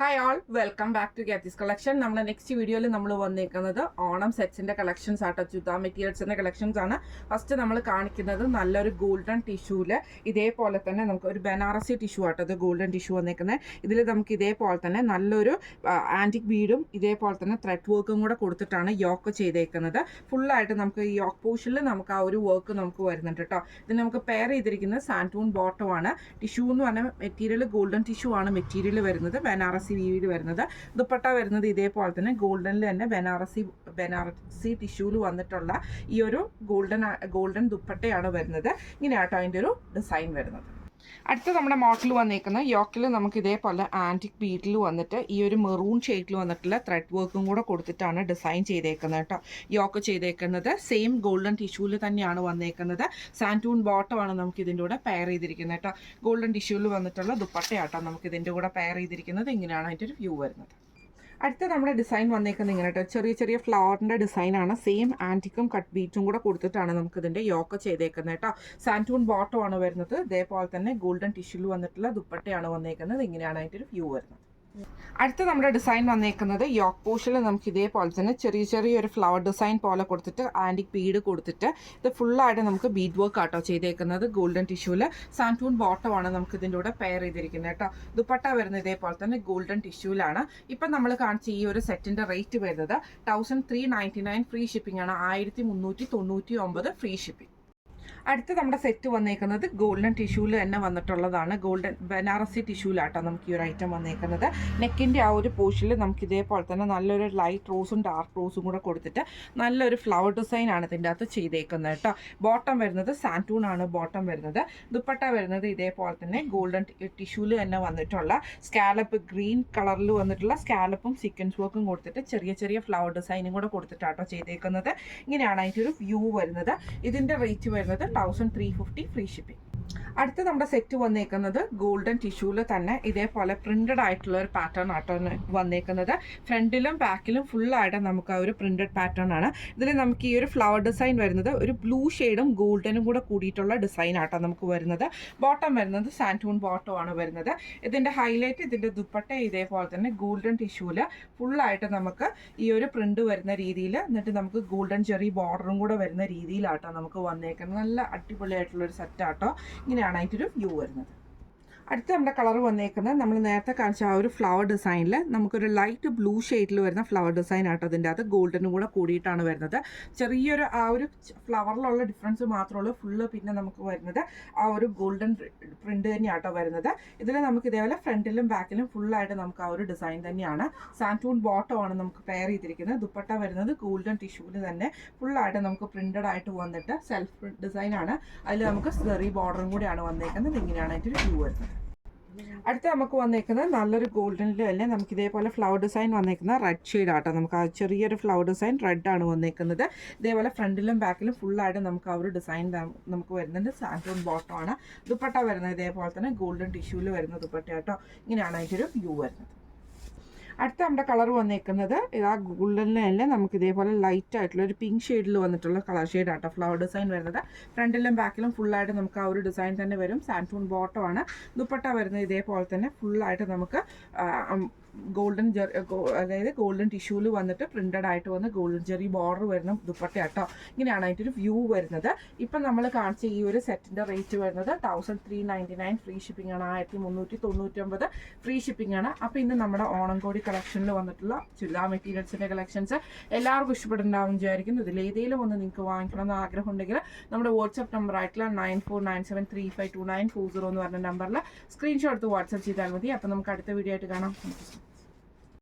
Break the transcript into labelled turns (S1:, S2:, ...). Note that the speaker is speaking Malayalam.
S1: Hi all, welcome back to Gathi's collection. നമ്മുടെ നെക്സ്റ്റ് വീഡിയോയിൽ നമ്മൾ വന്നേക്കുന്നത് ഓണം സെറ്റ്സിന്റെ കളക്ഷൻസ് ആട്ടോ. ചുതാ മെറ്റീരിയൽസിന്റെ കളക്ഷൻസ് ആണ്. ഫസ്റ്റ് നമ്മൾ കാണിക്കുന്നത് നല്ലൊരു ഗോൾഡൻ ടിഷ്യൂല് ഇതേപോലെ തന്നെ നമുക്ക് ഒരു ബനാറസി ടിഷ്യൂ ആട്ടോ. ഇത് ഗോൾഡൻ ടിഷ്യൂ വന്നേക്കുന്നത്. ഇതിൽ നമുക്ക് ഇതേപോലെ തന്നെ നല്ലൊരു ആന്റിക് ബീഡും ഇതേപോലെ തന്നെ ത്രെഡ് വർക്കും കൂടെ കൊടുത്തിട്ടാണ് യോക്ക് ചെയ്തേക്കുന്നത്. ഫുള്ളായിട്ട് നമുക്ക് ഈ യോക്ക് പോർഷനിൽ നമുക്ക് ആ ഒരു വർക്ക് നമുക്ക് വരുന്നുണ്ട് കേട്ടോ. ഇത് നമുക്ക് പെയർ ചെയ്തിരിക്കുന്നത് സാൻറ്റൂൺ ബോട്ടം ആണ്. ടിഷ്യൂ എന്ന് പറഞ്ഞാൽ മെറ്റീരിയൽ ഗോൾഡൻ ടിഷ്യൂ ആണ് മെറ്റീരിയൽ വരുന്നത്. ബനാറസി വീവിൽ വരുന്നത്. ദുപ്പട്ട വരുന്നത് ഇതേപോലെ തന്നെ ഗോൾഡനിൽ തന്നെ ബനാറസി ടിഷ്യൂല് വന്നിട്ടുള്ള ഈ ഒരു ഗോൾഡൻ ദുപ്പട്ടയാണ് വരുന്നത്. ഇങ്ങനെയാട്ടോ അതിൻ്റെ ഒരു ഡിസൈൻ വരുന്നത്. അടുത്ത നമ്മുടെ മോഡൽ വന്നേക്കുന്ന യോക്കിൽ നമുക്ക് ഇതേപോലെ ആൻറ്റിക് ബീഡിൽ വന്നിട്ട് ഈ ഒരു മെറൂൺ ഷെയ്ഡിൽ വന്നിട്ടുള്ള ത്രെഡ് വർക്കും കൂടെ കൊടുത്തിട്ടാണ് ഡിസൈൻ ചെയ്തേക്കുന്നത് കേട്ടോ. യോക്ക് ചെയ്തേക്കുന്നത് സെയിം ഗോൾഡൻ ടിഷ്യൂല് തന്നെയാണ് വന്നേക്കുന്നത്. സാൻറ്റൂൺ ബോട്ടമാണ് നമുക്ക് ഇതിൻ്റെ കൂടെ പെയർ ചെയ്തിരിക്കുന്നത് കേട്ടോ. ഗോൾഡൻ ടിഷ്യൂല് വന്നിട്ടുള്ള ദുപ്പട്ടയാട്ടോ നമുക്ക് ഇതിൻ്റെ കൂടെ പെയർ ചെയ്തിരിക്കുന്നത്. ഇങ്ങനെയാണ് അതിൻ്റെ ഒരു വ്യൂ വരുന്നത്. അടുത്ത നമ്മുടെ ഡിസൈൻ വന്നേക്കുന്നത് ഇങ്ങനെ കേട്ടോ. ചെറിയ ഫ്ലവറിൻ്റെ ഡിസൈനാണ്. സെയിം ആൻറ്റിക്കും കട്ട് ബീറ്റും കൂടെ കൊടുത്തിട്ടാണ് നമുക്ക് ഇതിൻ്റെ യോക്ക് ചെയ്തേക്കുന്നത് കേട്ടോ. സാൻറ്റൂൺ ബോട്ടമാണ് വരുന്നത്. ഇതേപോലെ തന്നെ ഗോൾഡൻ ടിഷ്യൂല് വന്നിട്ടുള്ള ദുപ്പട്ടയാണ് വന്നേക്കുന്നത്. ഇങ്ങനെയാണ് അതിൻ്റെ ഒരു വ്യൂ വരുന്നത്. അടുത്ത നമ്മുടെ ഡിസൈൻ വന്നേക്കുന്നത് യോക്ക് പോർഷനിൽ നമുക്ക് ഇതേപോലെ തന്നെ ചെറിയൊരു ഫ്ലവർ ഡിസൈൻ പോലെ കൊടുത്തിട്ട് ആൻറ്റിക് ബീഡ് കൊടുത്തിട്ട് ഇത് ഫുള്ളായിട്ട് നമുക്ക് ബീഡ് വർക്ക് ആട്ടോ ചെയ്തേക്കുന്നത്. ഗോൾഡൻ ടിഷ്യൂല് സാൻറ്റൂൺ ബോട്ടമാണ് നമുക്ക് ഇതിൻ്റെ കൂടെ പെയർ ചെയ്തിരിക്കുന്നത് കേട്ടോ. ദുപ്പട്ട വരുന്നത് ഇതേപോലെ തന്നെ ഗോൾഡൻ ടിഷ്യൂലാണ്. ഇപ്പം നമ്മൾ കാണിച്ച ഈ ഒരു സെറ്റിൻ്റെ റേറ്റ് വരുന്നത് 1399 ഫ്രീ ഷിപ്പിംഗ് ആണ്. 1399 ഫ്രീ ഷിപ്പിംഗ്. അടുത്ത് നമ്മുടെ സെറ്റ് വന്നേക്കുന്നത് ഗോൾഡൻ ടിഷ്യൂല് തന്നെ വന്നിട്ടുള്ളതാണ്. ഗോൾഡൻ ബനാറസി ടിഷ്യൂലാട്ടോ നമുക്ക് ഈ ഒരു ഐറ്റം വന്നേക്കുന്നത്. നെക്കിൻ്റെ ആ ഒരു പോർഷനിൽ നമുക്ക് ഇതേപോലെ തന്നെ നല്ലൊരു ലൈറ്റ് റോസും ഡാർക്ക് റോസും കൂടെ കൊടുത്തിട്ട് നല്ലൊരു ഫ്ലവർ ഡിസൈനാണ് ഇതിൻ്റെ അകത്ത് ചെയ്തേക്കുന്നത് കേട്ടോ. ബോട്ടം വരുന്നത് സാൻറ്റൂൺ ആണ് ബോട്ടം വരുന്നത്. ദുപ്പട്ട വരുന്നത് ഇതേപോലെ തന്നെ ഗോൾഡൻ ടിഷ്യൂല് തന്നെ വന്നിട്ടുള്ള സ്കാലപ്പ് ഗ്രീൻ കളറിൽ വന്നിട്ടുള്ള സ്കാലപ്പും സീക്വൻസ് വർക്കും കൊടുത്തിട്ട് ചെറിയ ഫ്ലവർ ഡിസൈനും കൂടെ കൊടുത്തിട്ടാട്ടോ ചെയ്തേക്കുന്നത്. ഇങ്ങനെയാണ് അതിൻ്റെ ഒരു വ്യൂ വരുന്നത്. ഇതിൻ്റെ റേറ്റ് വരുന്നത് 1350 ഫ്രീ ഷിപ്പിംഗ്. അടുത്ത നമ്മുടെ സെറ്റ് വന്നേക്കുന്നത് ഗോൾഡൻ ടിഷ്യൂല് തന്നെ ഇതേപോലെ പ്രിന്റഡ് ആയിട്ടുള്ള ഒരു പാറ്റേൺ ആട്ടോ വന്നേക്കുന്നത്. ഫ്രണ്ടിലും ബാക്കിലും ഫുള്ളായിട്ട് നമുക്ക് ആ ഒരു പ്രിന്റഡ് പാറ്റേൺ ആണ്. ഇതിൽ നമുക്ക് ഈ ഒരു ഫ്ലവർ ഡിസൈൻ വരുന്നത് ഒരു ബ്ലൂ ഷെയ്ഡും ഗോൾഡനും കൂടെ കൂടിയിട്ടുള്ള ഡിസൈൻ ആട്ടോ നമുക്ക് വരുന്നത്. ബോട്ടം വരുന്നത് സാൻറ്റൂൺ ബോട്ടം ആണ് വരുന്നത്. ഇതിൻ്റെ ഹൈലൈറ്റ് ഇതിൻ്റെ ദുപ്പട്ട ഇതേപോലെ തന്നെ ഗോൾഡൻ ടിഷ്യൂല് ഫുള്ളായിട്ട് നമുക്ക് ഈ ഒരു പ്രിന്റ് വരുന്ന രീതിയിൽ എന്നിട്ട് നമുക്ക് ഗോൾഡൻ ജെറി ബോർഡറും കൂടെ വരുന്ന രീതിയിലാട്ടോ നമുക്ക് വന്നേക്കുന്നത്. നല്ല അടിപൊളിയായിട്ടുള്ളൊരു സെറ്റാട്ടോ. ഇങ്ങനെയാണ് അതിൻ്റെ ഒരു വ്യൂ വരുന്നത്. അടുത്ത നമ്മുടെ കളർ വന്നേക്കുന്നത് നമ്മൾ നേരത്തെ കാണിച്ച ആ ഒരു ഫ്ലവർ ഡിസൈനിൽ നമുക്കൊരു ലൈറ്റ് ബ്ലൂ ഷെയ്ഡിൽ വരുന്ന ഫ്ലവർ ഡിസൈൻ ആട്ടോ. അതിൻ്റെ അത് ഗോൾഡനും കൂടെ കൂടിയിട്ടാണ് വരുന്നത്. ചെറിയൊരു ആ ഒരു ഫ്ലവറിലുള്ള ഡിഫറൻസ് മാത്രമേ ഉള്ളൂ. ഫുള്ള് പിന്നെ നമുക്ക് വരുന്നത് ആ ഒരു ഗോൾഡൻ പ്രിന്റ് തന്നെയാട്ടോ വരുന്നത്. ഇതിൽ നമുക്ക് ഇതേപോലെ ഫ്രണ്ടിലും ബാക്കിലും ഫുള്ളായിട്ട് നമുക്ക് ആ ഒരു ഡിസൈൻ തന്നെയാണ്. സാൻറ്റൂൺ ബോട്ടമാണ് നമുക്ക് പെയർ ചെയ്തിരിക്കുന്നത്. ദുപ്പട്ട വരുന്നത് ഗോൾഡൻ ടിഷ്യൂവിൽ തന്നെ ഫുള്ളായിട്ട് നമുക്ക് പ്രിന്റഡ് ആയിട്ട് വന്നിട്ട് സെൽഫ് ഡിസൈനാണ്. അതിൽ നമുക്ക് സെറി ബോർഡറും കൂടെയാണ് വന്നേക്കുന്നത്. ഇങ്ങനെയാണ് അതിൻ്റെ ഒരു വ്യൂ വരുന്നത്. അടുത്ത നമുക്ക് വന്നേക്കുന്നത് നല്ലൊരു ഗോൾഡനിൽ തന്നെ നമുക്ക് ഇതേപോലെ ഫ്ലവർ ഡിസൈൻ വന്നേക്കുന്ന റെഡ് ഷെയ്ഡ് ആട്ടോ. നമുക്ക് ആ ചെറിയൊരു ഫ്ലവർ ഡിസൈൻ റെഡാണ് വന്നേക്കുന്നത്. ഇതേപോലെ ഫ്രണ്ടിലും ബാക്കിലും ഫുള്ളായിട്ട് നമുക്ക് ആ ഒരു ഡിസൈൻ നമുക്ക് വരുന്നുണ്ട്. സാൻറ്റൂൺ ബോട്ടം ആണ്. ദുപ്പട്ട വരുന്നത് ഇതേപോലെ തന്നെ ഗോൾഡൻ ടിഷ്യൂവിൽ വരുന്ന ദുപ്പട്ട ആട്ടോ. ഇങ്ങനെയാണ് അതിൻ്റെ ഒരു വ്യൂ വരുന്നത്. അടുത്ത നമ്മുടെ കളർ വന്നേക്കുന്നത് ആ ഗോൾഡനിൽ തന്നെ നമുക്ക് ഇതേപോലെ ലൈറ്റ് ആയിട്ടുള്ള ഒരു പിങ്ക് ഷെയ്ഡിൽ വന്നിട്ടുള്ള കളർ ഷെയ്ഡ് ആട്ടോ ഫ്ലവർ ഡിസൈൻ വരുന്നത്. ഫ്രണ്ടിലും ബാക്കിലും ഫുള്ളായിട്ട് നമുക്ക് ആ ഒരു ഡിസൈൻ തന്നെ വരും. സാൻറ്റൂൺ ബോട്ടം ആണ്. ദുപ്പട്ട വരുന്നത് ഇതേപോലെ തന്നെ ഫുള്ളായിട്ട് നമുക്ക് അതായത് ഗോൾഡൻ ടിഷ്യൂല് വന്നിട്ട് പ്രിന്റഡ് ആയിട്ട് വന്ന് ഗോൾഡൻ ജെറി ബോർഡർ വരുന്ന ദുപ്പട്ട കേട്ടോ. ഇങ്ങനെയാണ് അതിൻ്റെ ഒരു വ്യൂ വരുന്നത്. ഇപ്പം നമ്മൾ കാണിച്ച ഈ ഒരു സെറ്റിൻ്റെ റേറ്റ് വരുന്നത് 1399 ഫ്രീ ഷിപ്പിംഗ് ആണ്. 1399 ഫ്രീ ഷിപ്പിംഗ് ആണ്. അപ്പോൾ ഇന്ന് നമ്മുടെ ഓണംകോടി കളക്ഷനിൽ വന്നിട്ടുള്ള ചുരിദാർ മെറ്റീരിയൽസിൻ്റെ കളക്ഷൻസ് എല്ലാവർക്കും ഇഷ്ടപ്പെടുന്നുണ്ടാവും വിചാരിക്കുന്നു. ഇതിൽ ഏതെങ്കിലും ഒന്ന് നിങ്ങൾക്ക് വാങ്ങിക്കണമെന്ന് ആഗ്രഹം ഉണ്ടെങ്കിൽ നമ്മുടെ വാട്സ്ആപ്പ് നമ്പർ ആയിട്ടുള്ള 9497352940 എന്ന് പറഞ്ഞ നമ്പറിൽ സ്ക്രീൻഷോട്ട് എടുത്ത് വാട്സ്ആപ്പ് ചെയ്താൽ മതി. അപ്പോൾ നമുക്ക് അടുത്ത വീഡിയോ ആയിട്ട് കാണാം.